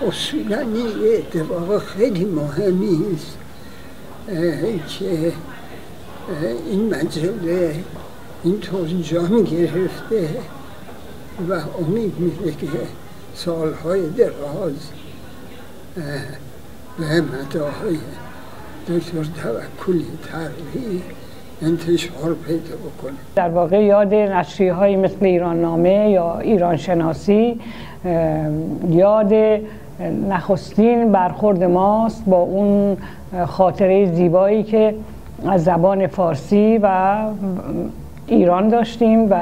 اصولا یه اتفاق خیلی مهمی است که این مجله اینطور جان گرفته و امید میده که سالهای دراز به مداهای دکتر توکلی تقوی انتشار پیدا بکنه. در واقع یاد نشریه‌هایی مثل ایران نامه یا ایران شناسی یاد نخستین برخورد ماست با اون خاطره زیبایی که از زبان فارسی و ایران داشتیم و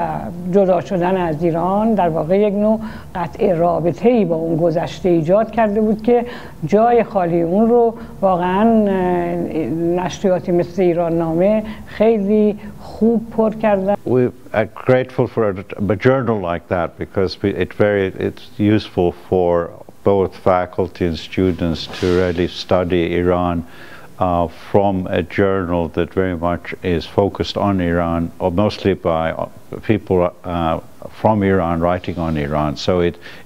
جدا شدن از ایران در واقع یک نوع قطع رابطه‌ای با اون گذشته ایجاد کرده بود که جای خالی اون رو واقعا نشریاتی مثل ایران نامه خیلی خوب پر کردن. We are grateful for a journal like that because it's useful for both faculty and students to really study Iran from a journal that very much is focused on Iran, or mostly by people from Iran writing on Iran. So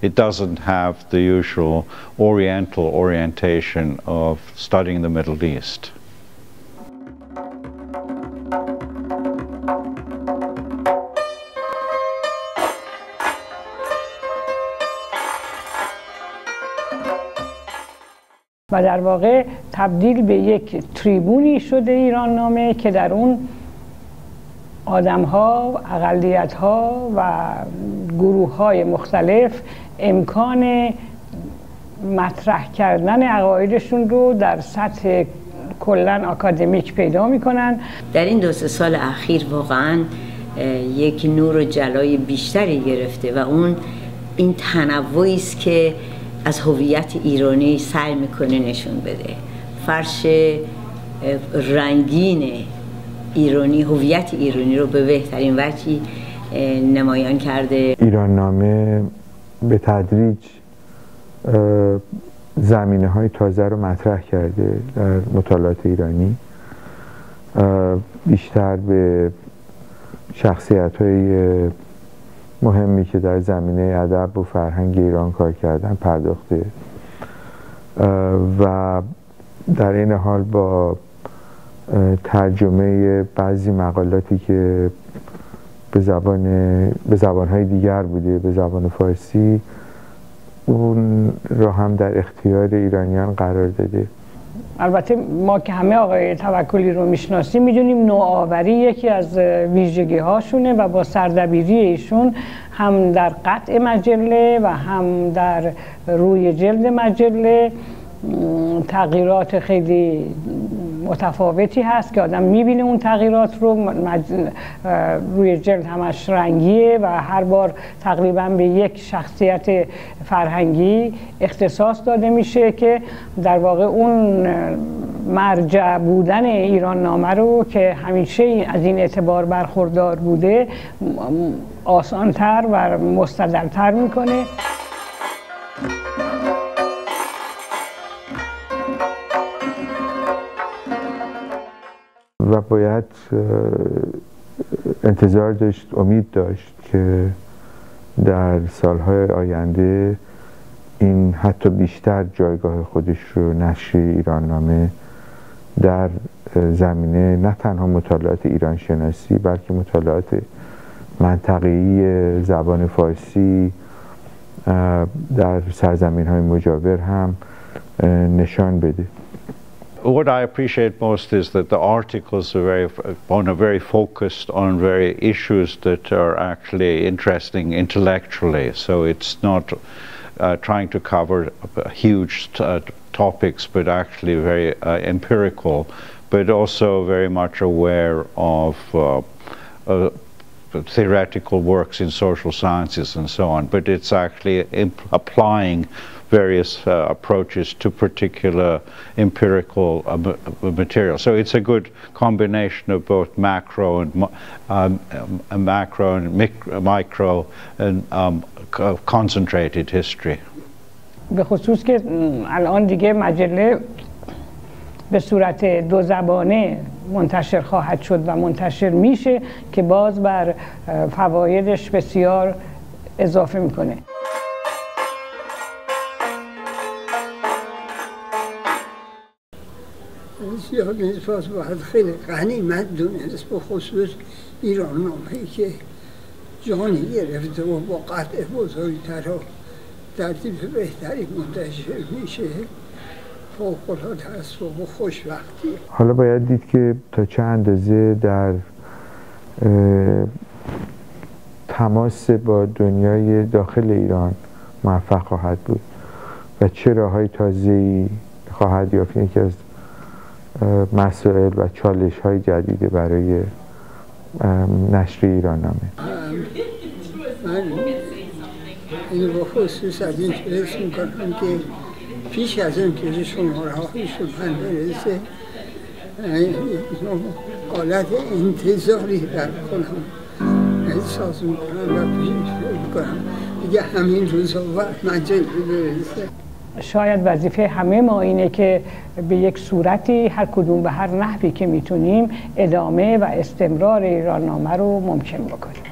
it doesn't have the usual Oriental orientation of studying the Middle East. و در واقع تبدیل به یک تریبونی شده ایران نامه که در اون آدم‌ها، اقلیت‌ها و گروه‌های مختلف امکان مطرح کردن عقایدشون رو در سطح کلاً آکادمیک پیدا می‌کنن. در این 2-3 سال اخیر واقعاً یک نور و جلای بیشتری گرفته و اون این تنوعی است که از هویت ایرانی سعی میکنه نشون بده. فرش رنگین ایرانی، هویت ایرانی رو به بهترین وجهی نمایان کرده. ایران نامه به تدریج زمینه‌های تازه رو مطرح کرده در مطالعات ایرانی، بیشتر به شخصیت‌های مهمی که در زمینه ادب و فرهنگ ایران کار کردن پرداخته و در این حال با ترجمه بعضی مقالاتی که به زبانهای دیگر بوده به زبان فارسی اون را هم در اختیار ایرانیان قرار داده. البته ما که همه آقای توکلی رو میشناسیم میدونیم نوآوری یکی از ویژگی هاشونه و با سردبیری ایشون هم در قطع مجله و هم در روی جلد مجله تغییرات خیلی متفاوتی هست که آدم میبینه اون تغییرات رو. روی جلد همش رنگیه و هر بار تقریبا به یک شخصیت فرهنگی اختصاص داده میشه که در واقع اون مرجع بودن ایران نامه رو که همیشه از این اعتبار برخوردار بوده آسانتر و مستدلتر میکنه. و باید انتظار داشت، امید داشت که در سالهای آینده این حتی بیشتر جایگاه خودش رو نشر ایران نامه در زمینه نه تنها مطالعات ایران شناسی بلکه مطالعات منطقه‌ای زبان فارسی در سرزمین‌های مجاور هم نشان بده. What I appreciate most is that the articles are very focused on very issues that are actually interesting intellectually. So it's not trying to cover huge topics, but actually very empirical, but also very much aware of theoretical works in social sciences and so on. But it's actually applying various approaches to particular empirical material. So it's a good combination of both macro and micro and concentrated history. به خصوص که الان دیگه مجله به صورت 2 زبانه منتشر خواهد شد و منتشر میشه که باز بر فوایدش بسیار اضافه میکنه. جهانیسم باید خیلی غنیمت دونست، به خصوص ایران نامه‌ای که جهانی گرفته و با قطع بزرگتر و ترتیب بهتری منتشر میشه، فوق‌العاده است و خوشبختی. حالا باید دید که تا چه اندازه در تماس با دنیای داخل ایران موفق خواهد بود و چه راه‌های تازه‌ای خواهد یافت. یکی از مسائل و چالش‌های جدیده برای نشر ایران نامه. من این به خصوص از این حس می‌کنم که پیش از این که شماره‌هایش رو من برسه حالت انتظاری در کنم احساس میکنم و پیش میکنم دیگه همین روزا وقت مجلی برسه. شاید وظیفه همه ما اینه که به یک صورتی هر کدوم به هر نحوی که میتونیم ادامه و استمرار ایران نامه رو ممکن بکنیم.